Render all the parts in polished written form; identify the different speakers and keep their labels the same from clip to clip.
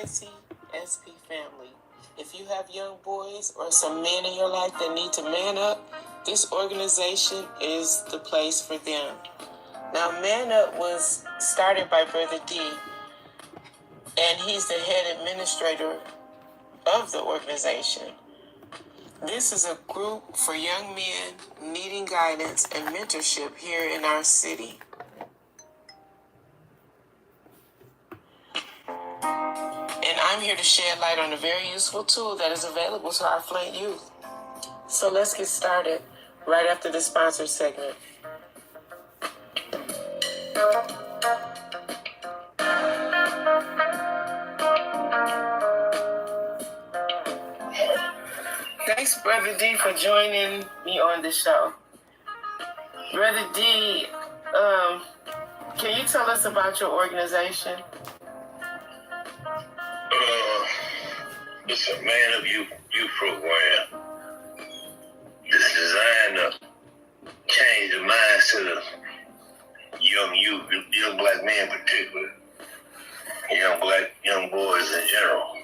Speaker 1: ICSP family. If you have young boys or some men in your life that need to man up, this organization is the place for them. Now, Man Up was started by Brother D, and he's the head administrator of the organization. This is a group for young men needing guidance and mentorship here in our city. And I'm here to shed light on a very useful tool that is available to our Flint youth. So let's get started right after the sponsor segment. Thanks, Brother D, for joining me on the show. Brother D, can you tell us about your organization?
Speaker 2: It's a Man Up Youth program. It's designed to change the mindset of young youth, young black men in particular, young boys in general.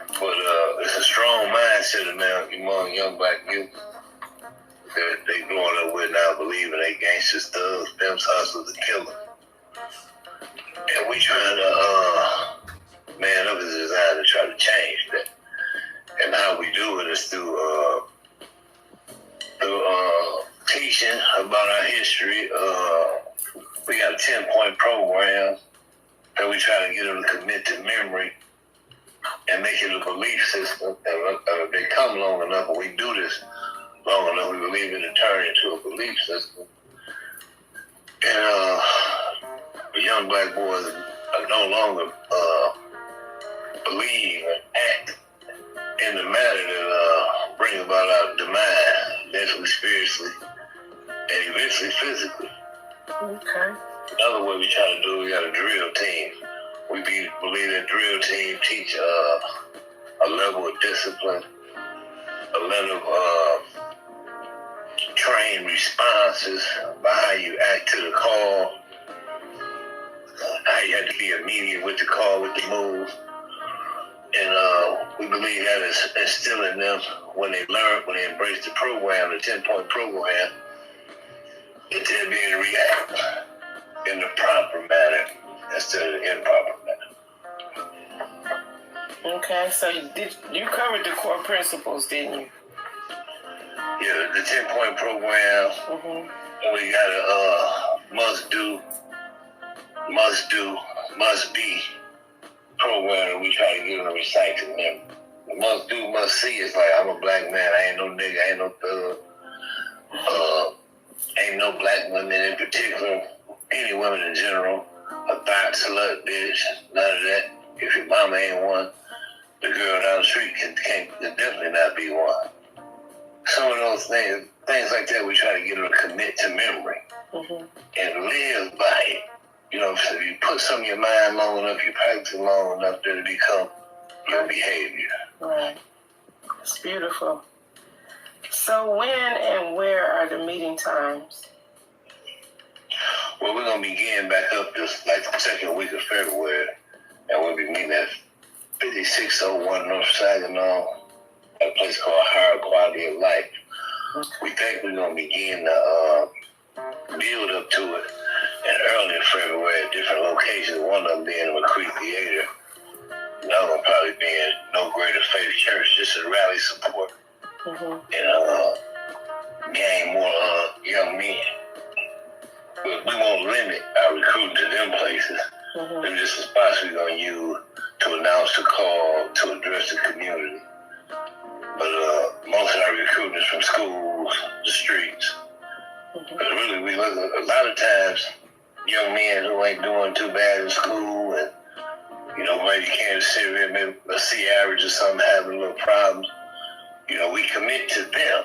Speaker 2: But it's a strong mindset among young black youth that they growing up with now, believing they gangsters, thugs, pimps, hustlers, and killers. And we trying to Man Up is designed to try to change that. And how we do it is through teaching about our history. We got a 10-point program that we try to get them to commit to memory and make it a belief system. And if they come long enough, and we do this long enough, we believe it to turn into a belief system. And the young black boys are no longer believe and act in the manner that bring about our demise, mentally, spiritually, and eventually physically.
Speaker 1: Okay.
Speaker 2: Another way we try to do, we got a drill team. We believe that drill team teach a level of discipline, a level of trained responses by how you act to the call, how you have to be immediate with the call, with the move. And we believe that is instilling them when they learn, when they embrace the program, the 10-point program, that they'll be able to react in the proper manner instead of the improper manner.
Speaker 1: Okay, so you covered the core principles, didn't you?
Speaker 2: Yeah, the 10-point program, we got a must be program that we try to give them to recite to them. The must do, must see is like, I'm a black man, I ain't no nigga, I ain't no thug, ain't no black women in particular, any women in general, a thought, slut, bitch, none of that. If your mama ain't one, the girl down the street can definitely not be one. Some of those things like that, we try to get them to commit to memory and live by it. You know, if you put something in your mind long enough, you practice it long enough, that it become your behavior.
Speaker 1: Right. It's beautiful. So when and where are the meeting times?
Speaker 2: Well, we're going to begin back up this, like the second week of February, and we'll be meeting at 5601 North Saginaw at a place called Higher Quality of Life. Okay. We think we're going to begin to build up to it. And early in February at different locations, one of them being the McCree Theater, another one probably being No Greater Faith Church, just a rally support, and gain more young men. But we won't limit our recruiting to them places. They're just the spots we're going to use to announce the call, to address the community. But most of our recruiting is from schools, the streets. But really, we look at a lot of times, young men who ain't doing too bad in school and, you know, maybe Kansas City, maybe a C average or something, having little problems, you know, we commit to them.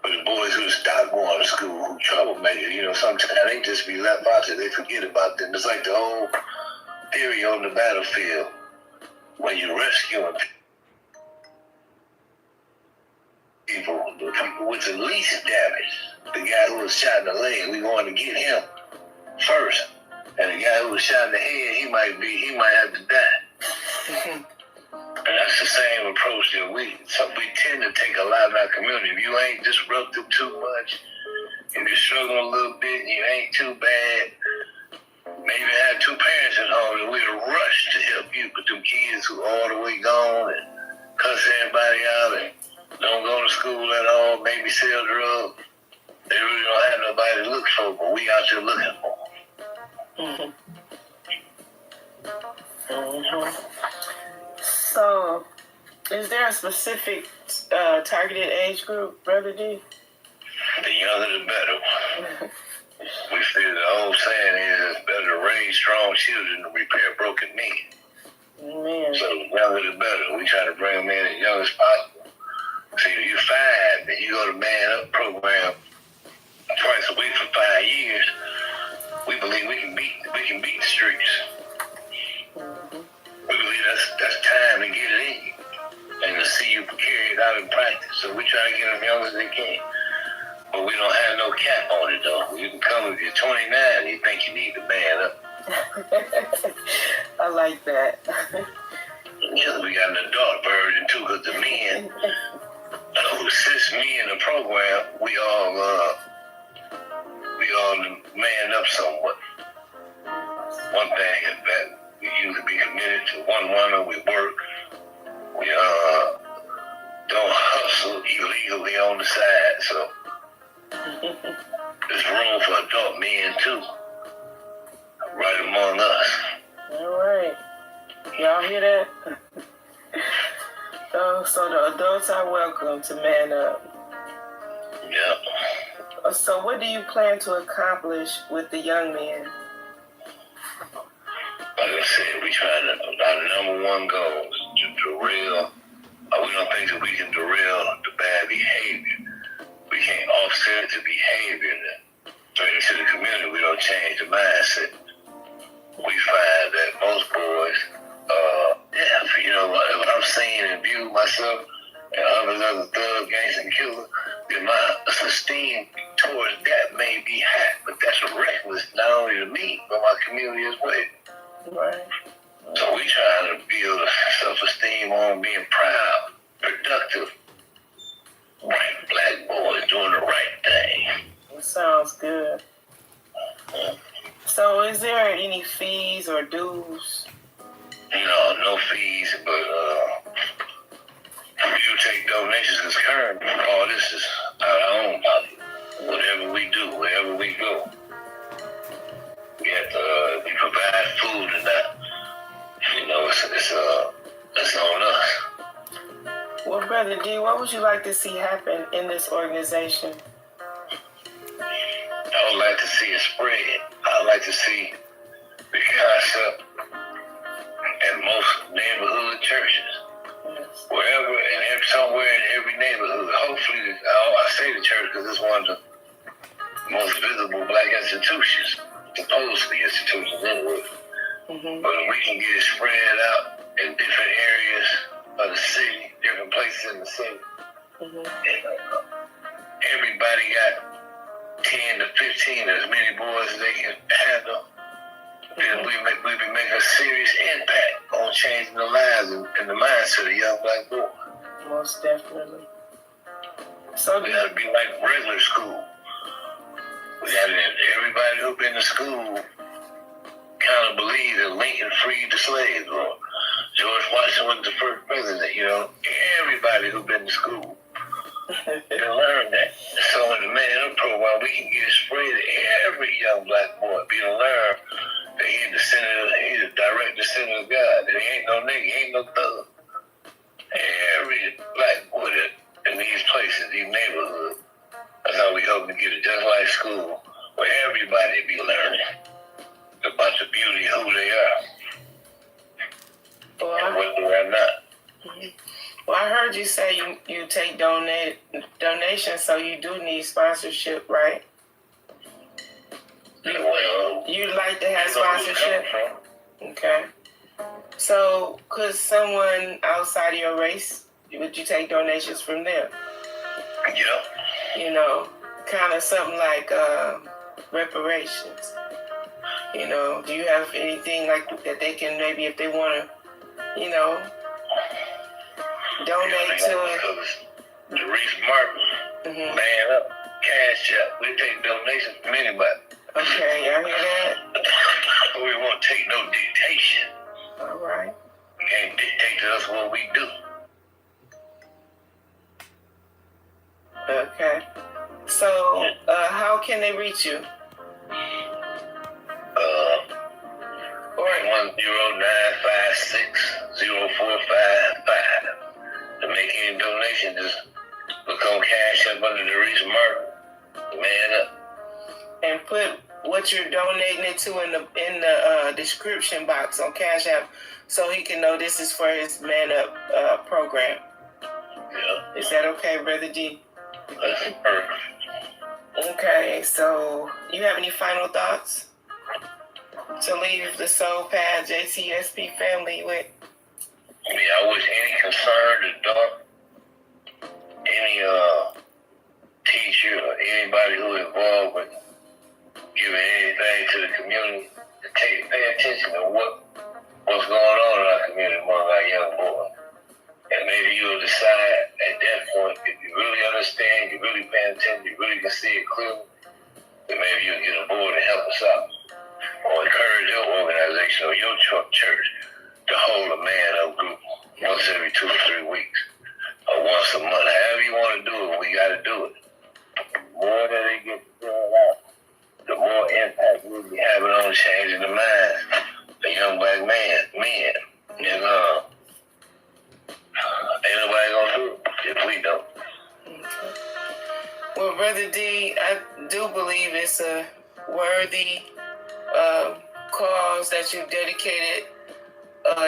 Speaker 2: But the boys who stop going to school, who troublemakers, you know, sometimes they just be left out there, they forget about them. It's like the whole theory on the battlefield, when you're rescuing people, the people with the least damage, the guy who was shot in the leg, we going to get him first. And the guy who was shot in the head, he might have to die. And that's the same approach that we tend to take a lot in our community. If you ain't disruptive too much, if you're struggling a little bit and you ain't too bad, maybe have two parents at home and we'll rush to help you. But them kids who all the way gone and cuss everybody out and don't go to school at all, maybe sell drugs, they really don't have nobody to look for, but we out there looking for them.
Speaker 1: So, is there a specific targeted age group, Brother D?
Speaker 2: The younger the better. We feel the old saying is it's better to raise strong children than repair broken men.
Speaker 1: Amen.
Speaker 2: So the younger the better. We try to bring them in as young as possible. See, if you're 5 and you go to Man Up program twice a week for 5 years, we believe we can beat the streets. We believe that's time to get it in you and to see you carry it out in practice. So we try to get them young as they can. But we don't have no cap on it, though. You can come if you're 29 and you think you need to man up.
Speaker 1: I like that.
Speaker 2: Yeah, we got an adult version, too, because the men who assist me in the program, we all man up somewhat. One thing is that we usually be committed to one woman. We work. We don't hustle illegally on the side, so there's room for adult men too, right among us.
Speaker 1: All right, y'all hear that? So the adults are welcome to Man Up.
Speaker 2: Yeah.
Speaker 1: So what do you plan to accomplish with the young men?
Speaker 2: Like I said, we try to. Our number one goal is to derail. We don't think that we can derail the bad behavior. We can't offset the behavior that threatens to the community. We don't change the mindset. We find that most boys, when I'm seeing and view myself and others as a thug, gangster, and killer, then my esteem towards that may be high, but that's reckless not only to me, but my community as well.
Speaker 1: Right.
Speaker 2: So we try to build self-esteem on being proud, productive, white black boys doing the right thing.
Speaker 1: That sounds good. So is there any fees or dues?
Speaker 2: No fees, but you take donations because currently all this is our own pocket. Whatever we do, wherever we go, we have to we provide food and that. It's on us.
Speaker 1: Well, Brother D, what would you like to see happen in this organization?
Speaker 2: I would like to see it spread. I would like to see the concept in most neighborhood churches.
Speaker 1: Yes.
Speaker 2: Wherever and somewhere in every neighborhood. Hopefully, I say the church because it's one of the most visible black institutions, supposedly institutions anyway.
Speaker 1: Mm-hmm.
Speaker 2: But we can get it spread out in different areas of the city, different places in the city.
Speaker 1: Mm-hmm.
Speaker 2: And everybody got 10 to 15, as many boys as they can handle. Then we be making a serious impact on changing the lives and the mindset of young black boys.
Speaker 1: Most definitely. So
Speaker 2: we gotta be like regular school. We gotta everybody who been to school kind of believe that Lincoln freed the slaves, or George Washington was the first president. Everybody who been to school can learn that. So in the Man Up program, we can get it spread to every young black boy. Be to learn that he's the direct descendant of God. That he ain't no nigga, he ain't no thug. Every black boy that in these places, these neighborhoods, that's how we hope to get it, just like school, where everybody be learning about the beauty of who they are and what they are not.
Speaker 1: Mm-hmm. Well, I heard you say you take donations, so you do need sponsorship, right?
Speaker 2: Well,
Speaker 1: you'd like to have sponsorship? Okay. So, could someone outside of your race, would you take donations from them?
Speaker 2: Yeah.
Speaker 1: Kind of something like reparations. You know, do you have anything like that they can maybe, if they want to, you know, donate to it?
Speaker 2: Derrice Martin, Man Up, Cash App. We take donations from anybody.
Speaker 1: Okay, y'all hear that?
Speaker 2: We won't take no dictation.
Speaker 1: All right.
Speaker 2: You can't dictate to us what we do.
Speaker 1: Okay. So, how can they reach you?
Speaker 2: 109560455. To make any donation, just look on Cash App under Derrice Martin, Man Up.
Speaker 1: And put what you're donating it to in the description box on Cash App, so he can know this is for his Man Up program.
Speaker 2: Yeah.
Speaker 1: Is that okay, Brother D?
Speaker 2: That's perfect.
Speaker 1: Okay, so you have any final thoughts to leave the Soul Path JTSP family with?
Speaker 2: Yeah, I wish any concerned adult, any teacher or anybody who is involved with giving anything to the community to pay attention to what's going on in our community among our young boys. And maybe you'll decide at that point, if you really understand, you really pay attention, you really can see it clearly, then maybe you'll get aboard and help us out. Or encourage your organization or your church to hold a Man Up group once every 2 or 3 weeks. Or once a month. However you want to do it, we got to do it. The more that they get filled out, the more impact we'll be having on changing the minds of young black men. And ain't nobody gonna do it if we don't.
Speaker 1: Well, Brother D, I do believe it's a worthy cause that you've dedicated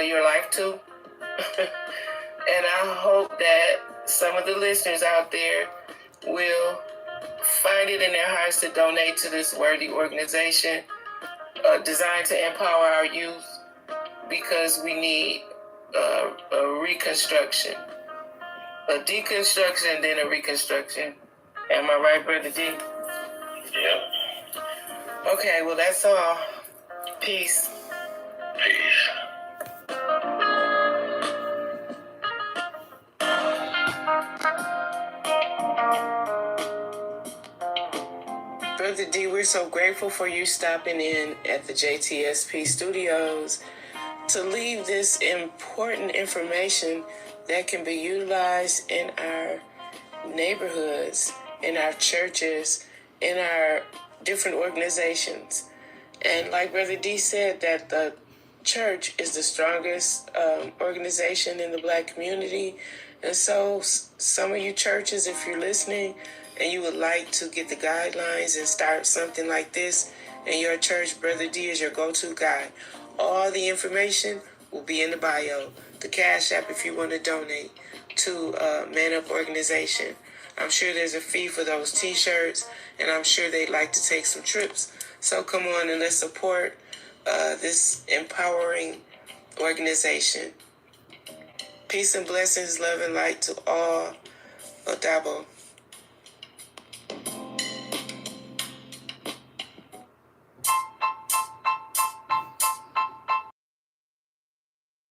Speaker 1: your life to. And I hope that some of the listeners out there will find it in their hearts to donate to this worthy organization designed to empower our youth, because we need a reconstruction, a deconstruction, then a reconstruction. Am I right, Brother D?
Speaker 2: Yeah.
Speaker 1: Okay, well, that's all. Peace.
Speaker 2: Peace.
Speaker 1: Brother D, we're so grateful for you stopping in at the JTSP studios to leave this important information that can be utilized in our neighborhoods, in our churches, in our different organizations. And like Brother D said, that the church is the strongest organization in the black community. And so some of you churches, if you're listening and you would like to get the guidelines and start something like this in your church, Brother D is your go-to guy. All the information will be in the bio. The Cash App if you want to donate to Man Up organization. I'm sure there's a fee for those t-shirts, and I'm sure they'd like to take some trips. So come on and let's support this empowering organization. Peace and blessings, love and light to all. Odabo.